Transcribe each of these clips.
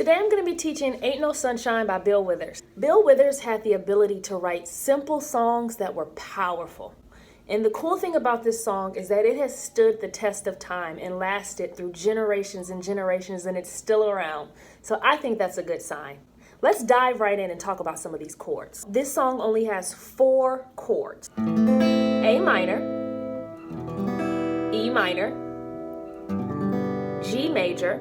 Today I'm going to be teaching Ain't No Sunshine by Bill Withers. Bill Withers had the ability to write simple songs that were powerful. And the cool thing about this song is that it has stood the test of time and lasted through generations and generations, and it's still around. So I think that's a good sign. Let's dive right in and talk about some of these chords. This song only has 4 chords. A minor, E minor, G major,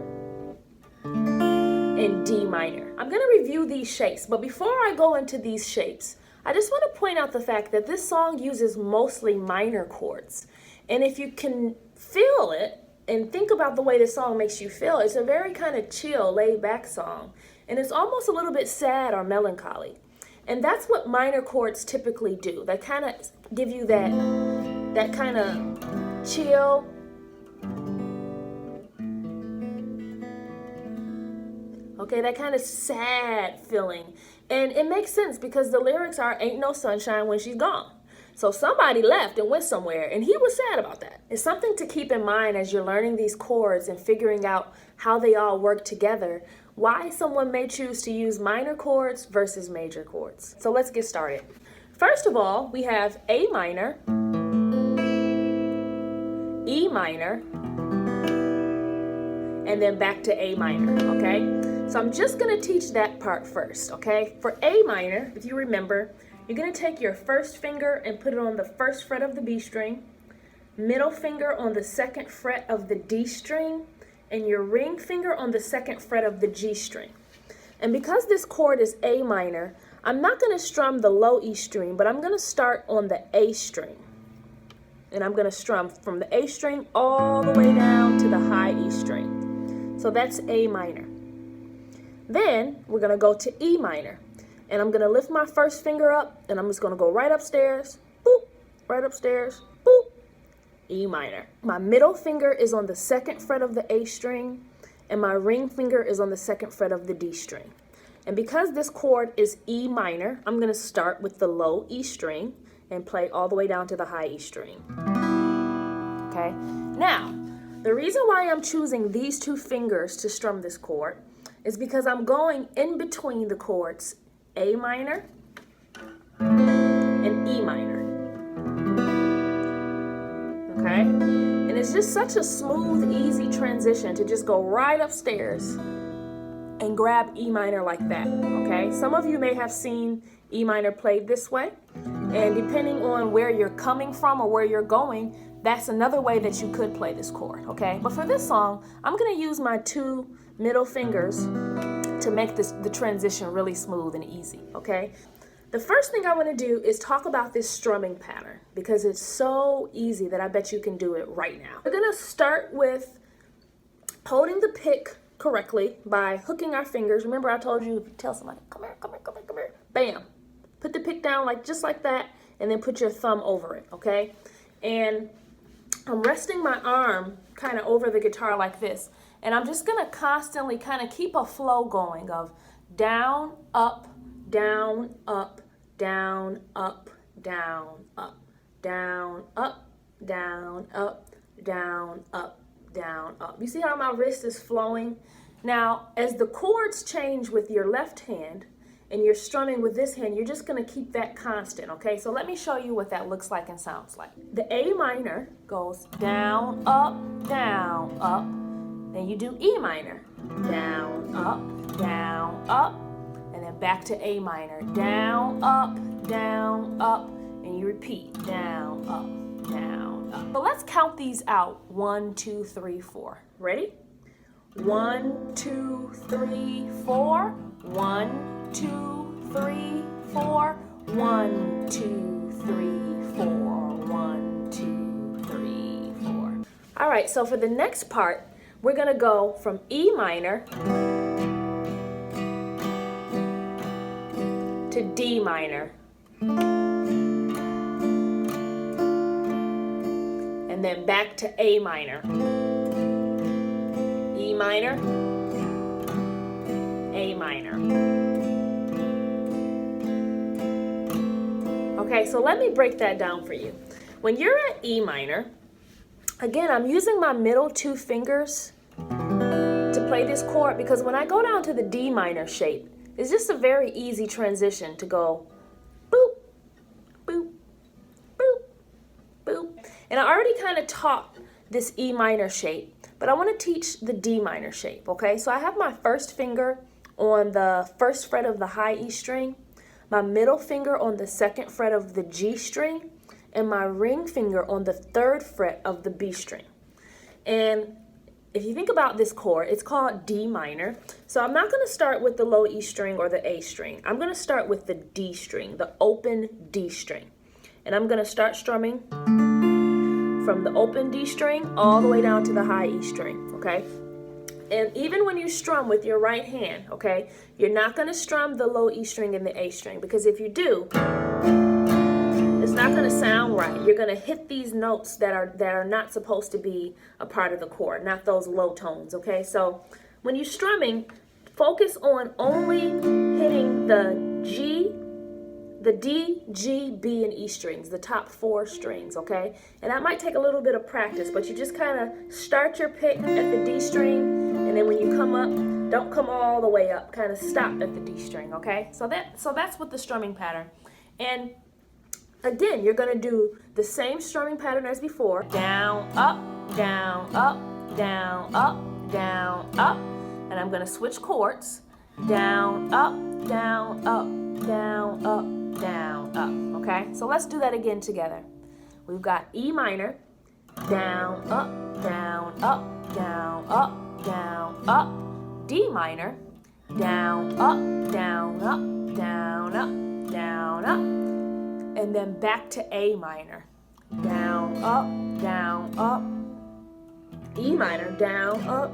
and D minor. I'm going to review these shapes, but before I go into these shapes, I just want to point out the fact that this song uses mostly minor chords. And if you can feel it and think about the way this song makes you feel, it's a very kind of chill, laid back song. And it's almost a little bit sad or melancholy. And that's what minor chords typically do. They kind of give you that kind of chill, okay, that kind of sad feeling. And it makes sense because the lyrics are, ain't no sunshine when she's gone. So somebody left and went somewhere, and he was sad about that. It's something to keep in mind as you're learning these chords and figuring out how they all work together, why someone may choose to use minor chords versus major chords. So let's get started. First of all, we have A minor, E minor, and then back to A minor, okay? So I'm just gonna teach that part first, okay? For A minor, if you remember, you're gonna take your first finger and put it on the first fret of the B string, middle finger on the second fret of the D string, and your ring finger on the second fret of the G string. And because this chord is A minor, I'm not gonna strum the low E string, but I'm gonna start on the A string. And I'm gonna strum from the A string all the way down to the high E string. So that's A minor. Then we're gonna go to E minor. And I'm gonna lift my first finger up and I'm just gonna go right upstairs, boop, right upstairs, boop, E minor. My middle finger is on the second fret of the A string and my ring finger is on the second fret of the D string. And because this chord is E minor, I'm gonna start with the low E string and play all the way down to the high E string. Okay, now, the reason why I'm choosing these 2 fingers to strum this chord is because I'm going in between the chords A minor and E minor. Okay? And it's just such a smooth, easy transition to just go right upstairs and grab E minor like that. Okay? Some of you may have seen E minor played this way, and depending on where you're coming from or where you're going, that's another way that you could play this chord, okay? But for this song, I'm gonna use my 2 middle fingers to make the transition really smooth and easy, okay? The first thing I wanna do is talk about this strumming pattern because it's so easy that I bet you can do it right now. We're gonna start with holding the pick correctly by hooking our fingers. Remember I told you, if you tell somebody, come here, come here, come here, come here, bam. Put the pick down just like that, and then put your thumb over it, okay? And I'm resting my arm kind of over the guitar like this, and I'm just gonna constantly kind of keep a flow going of down, up, down, up, down, up, down, up, down, up, down, up, down, up, down, up. You see how my wrist is flowing? Now, as the chords change with your left hand, and you're strumming with this hand, you're just gonna keep that constant, okay? So let me show you what that looks like and sounds like. The A minor goes down, up, then you do E minor, down, up, and then back to A minor, down, up, and you repeat, down, up. So let's count these out, 1, 2, 3, 4. Ready? 1, 2, 3, 4, 1, 2, 3, 4, 1, 2, 3, 4, 1, 2, 3, 4. All right, so for the next part, we're gonna go from E minor to D minor. And then back to A minor. E minor, A minor. Okay, so let me break that down for you. When you're at E minor, again, I'm using my middle 2 fingers to play this chord because when I go down to the D minor shape, it's just a very easy transition to go boop, boop, boop, boop. And I already kind of taught this E minor shape, but I want to teach the D minor shape, okay? So I have my first finger on the first fret of the high E string, my middle finger on the second fret of the G string, and my ring finger on the third fret of the B string. And if you think about this chord, it's called D minor. So I'm not going to start with the low E string or the A string. I'm going to start with the D string, the open D string. And I'm going to start strumming from the open D string all the way down to the high E string, okay? And even when you strum with your right hand, okay, you're not going to strum the low E string and the A string, because if you do, it's not going to sound right. You're going to hit these notes that are not supposed to be a part of the chord, not those low tones, okay? So when you're strumming, focus on only hitting the G, the D, G, B, and E strings, the top 4 strings, okay? And that might take a little bit of practice, but you just kind of start your pick at the D string, and then when you come up, don't come all the way up, kind of stop at the D string, okay? So that's with the strumming pattern. And again, you're going to do the same strumming pattern as before. Down, up, down, up, down, up, down, up. And I'm going to switch chords. Down, up, down, up, down, up, down, up. Okay? So let's do that again together. We've got E minor. Down, up, down, up, down, up, down, up. D minor. Down, up, down, up, down, up, down, up. And then back to A minor. Down, up, E minor, down, up,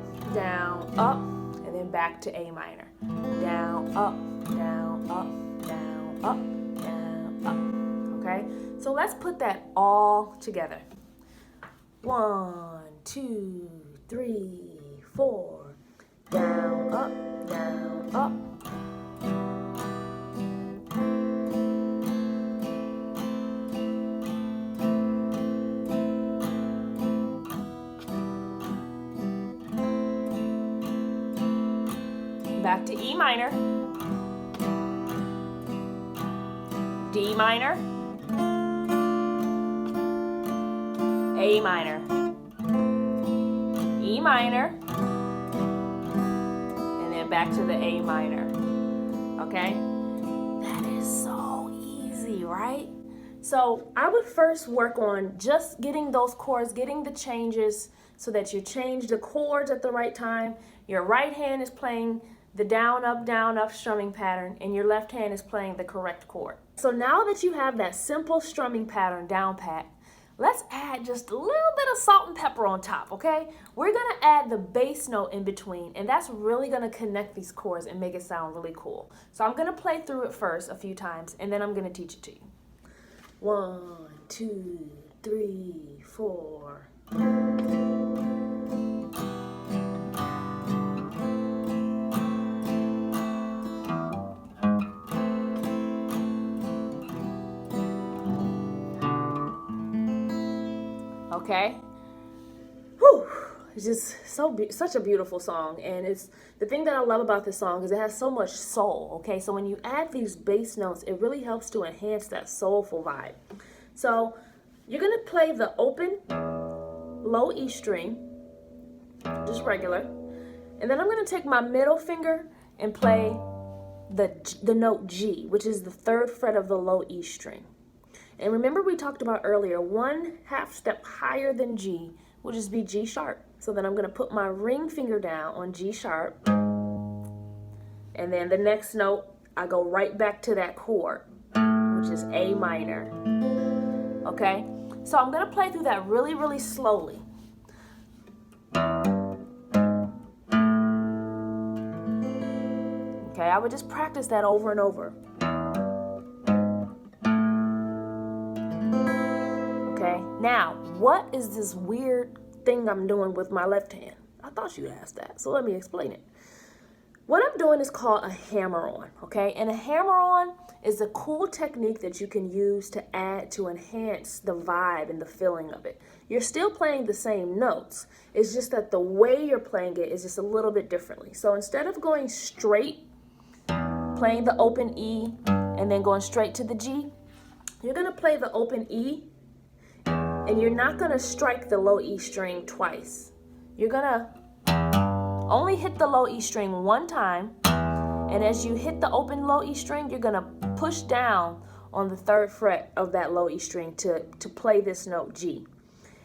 and then back to A minor. Down, up, down, up, down, up, down, up. Okay? So let's put that all together. 1, 2, 3, 4. Down, up, down, up. Back to E minor, D minor, A minor, E minor, and then back to the A minor, okay? That is so easy, right? So I would first work on just getting those chords, getting the changes so that you change the chords at the right time. Your right hand is playing the down, up strumming pattern, and your left hand is playing the correct chord. So now that you have that simple strumming pattern down pat, let's add just a little bit of salt and pepper on top, okay? We're gonna add the bass note in between, and that's really gonna connect these chords and make it sound really cool. So I'm gonna play through it first a few times, and then I'm gonna teach it to you. 1, 2, 3, 4. Okay, whew, it's just such a beautiful song, and it's the thing that I love about this song is it has so much soul. Okay, so when you add these bass notes, it really helps to enhance that soulful vibe. So you're gonna play the open low E string, just regular, and then I'm gonna take my middle finger and play the note G, which is the 3rd fret of the low E string. And remember we talked about earlier, 1/2 step higher than G will just be G sharp. So then I'm going to put my ring finger down on G sharp. And then the next note, I go right back to that chord, which is A minor. Okay? So I'm going to play through that really, really slowly. Okay, I would just practice that over and over. Now, what is this weird thing I'm doing with my left hand? I thought you'd ask that, so let me explain it. What I'm doing is called a hammer-on, okay? And a hammer-on is a cool technique that you can use to add to enhance the vibe and the feeling of it. You're still playing the same notes. It's just that the way you're playing it is just a little bit differently. So instead of going straight, playing the open E, and then going straight to the G, you're gonna play the open E, and you're not gonna strike the low E string twice. You're gonna only hit the low E string one time, and as you hit the open low E string, you're gonna push down on the 3rd fret of that low E string to play this note G.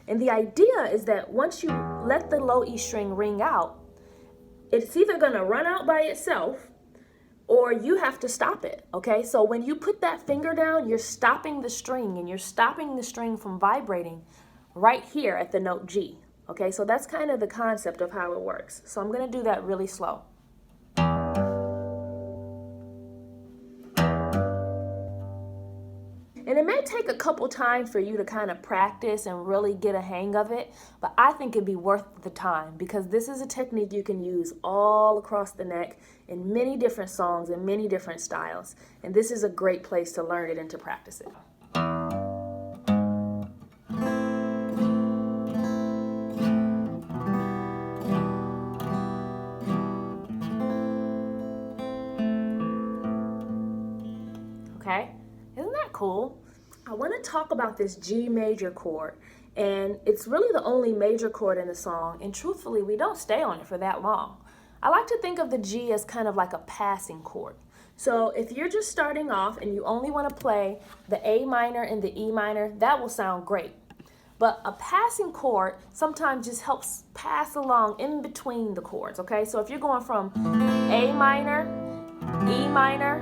And the idea is that once you let the low E string ring out, it's either gonna run out by itself or you have to stop it, okay? So when you put that finger down, you're stopping the string, and you're stopping the string from vibrating right here at the note G. Okay, so that's kind of the concept of how it works. So I'm going to do that really slow. And it may take a couple times for you to kind of practice and really get a hang of it, but I think it'd be worth the time because this is a technique you can use all across the neck in many different songs and many different styles. And this is a great place to learn it and to practice it. Okay, isn't that cool? I want to talk about this G major chord, and it's really the only major chord in the song, and truthfully, we don't stay on it for that long. I like to think of the G as kind of like a passing chord. So if you're just starting off and you only want to play the A minor and the E minor, that will sound great. But a passing chord sometimes just helps pass along in between the chords, okay? So if you're going from A minor, E minor,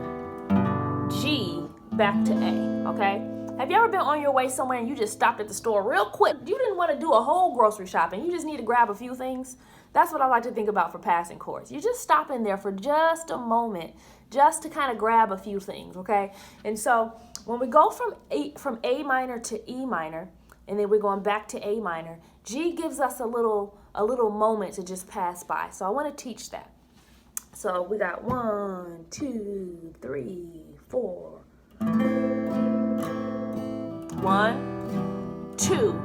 G, back to A, okay? Have you ever been on your way somewhere and you just stopped at the store real quick? You didn't want to do a whole grocery shopping. You just need to grab a few things. That's what I like to think about for passing chords. You just stop in there for just a moment, just to kind of grab a few things, okay? And so when we go from A minor to E minor, and then we're going back to A minor, G gives us a little moment to just pass by. So I want to teach that. So we got 1, 2, 3, 4. 1, 2,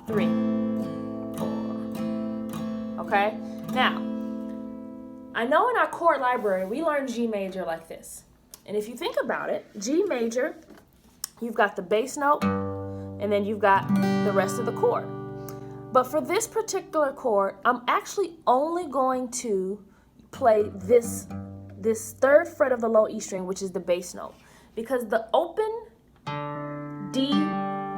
3, 4. Okay? Now, I know in our chord library, we learn G major like this. And if you think about it, G major, you've got the bass note, and then you've got the rest of the chord. But for this particular chord, I'm actually only going to play this 3rd fret of the low E string, which is the bass note, because the open D,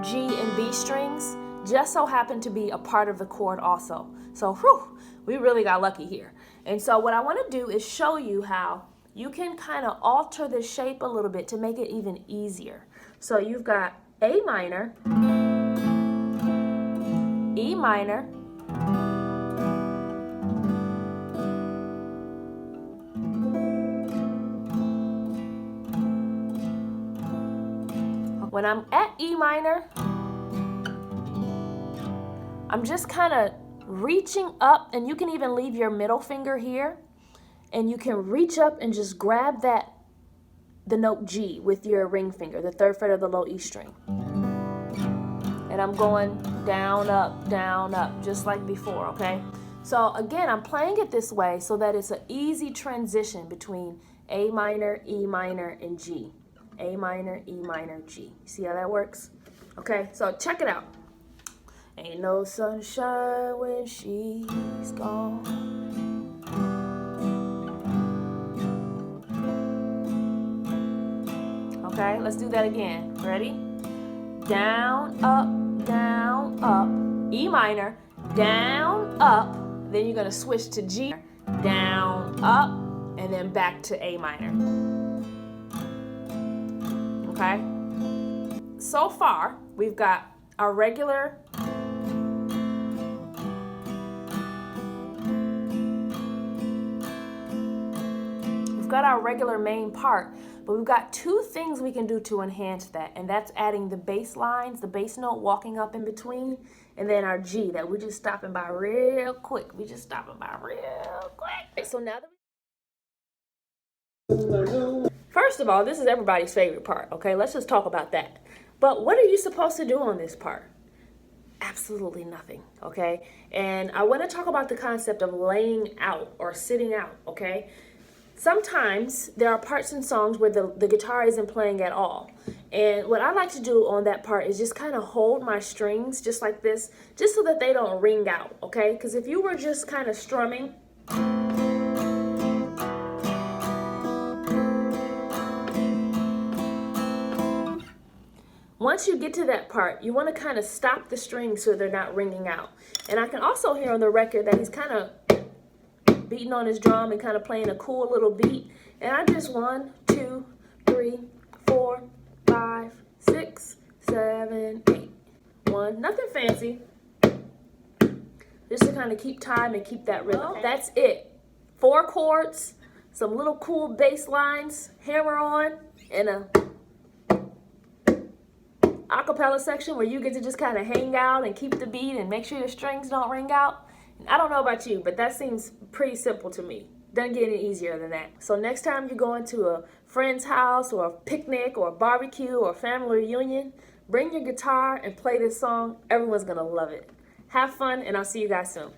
G, and B strings just so happen to be a part of the chord also. So whew, we really got lucky here. And so what I want to do is show you how you can kind of alter the shape a little bit to make it even easier. So you've got A minor, E minor, when I'm at E minor, I'm just kind of reaching up, and you can even leave your middle finger here, and you can reach up and just grab the note G with your ring finger, the 3rd fret of the low E string. And I'm going down, up, just like before, okay? So again, I'm playing it this way so that it's an easy transition between A minor, E minor, and G. A minor, E minor, G. See how that works? Okay, so check it out. Ain't no sunshine when she's gone. Okay, let's do that again. Ready? Down, up, E minor, down, up. Then you're gonna switch to G, down, up, and then back to A minor. Okay? So far, we've got our regular main part, but we've got 2 things we can do to enhance that, and that's adding the bass lines, the bass note walking up in between, and then our G that we're just stopping by real quick. So now that First of all, this is everybody's favorite part, okay? Let's just talk about that. But what are you supposed to do on this part? Absolutely nothing, okay? And I want to talk about the concept of laying out or sitting out, okay? Sometimes there are parts in songs where the guitar isn't playing at all. And what I like to do on that part is just kind of hold my strings just like this, just so that they don't ring out, okay? Because if you were just kind of strumming, once you get to that part, you want to kind of stop the strings so they're not ringing out. And I can also hear on the record that he's kind of beating on his drum and kind of playing a cool little beat. And I just 1, 2, 3, 4, 5, 6, 7, 8. 1, nothing fancy. Just to kind of keep time and keep that rhythm. Okay. That's it. 4 chords, some little cool bass lines, hammer on, and a acapella section where you get to just kind of hang out and keep the beat and make sure your strings don't ring out. I don't know about you, but that seems pretty simple to me. Doesn't get any easier than that. So next time you're going to a friend's house or a picnic or a barbecue or a family reunion, bring your guitar and play this song. Everyone's gonna love it. Have fun, and I'll see you guys soon.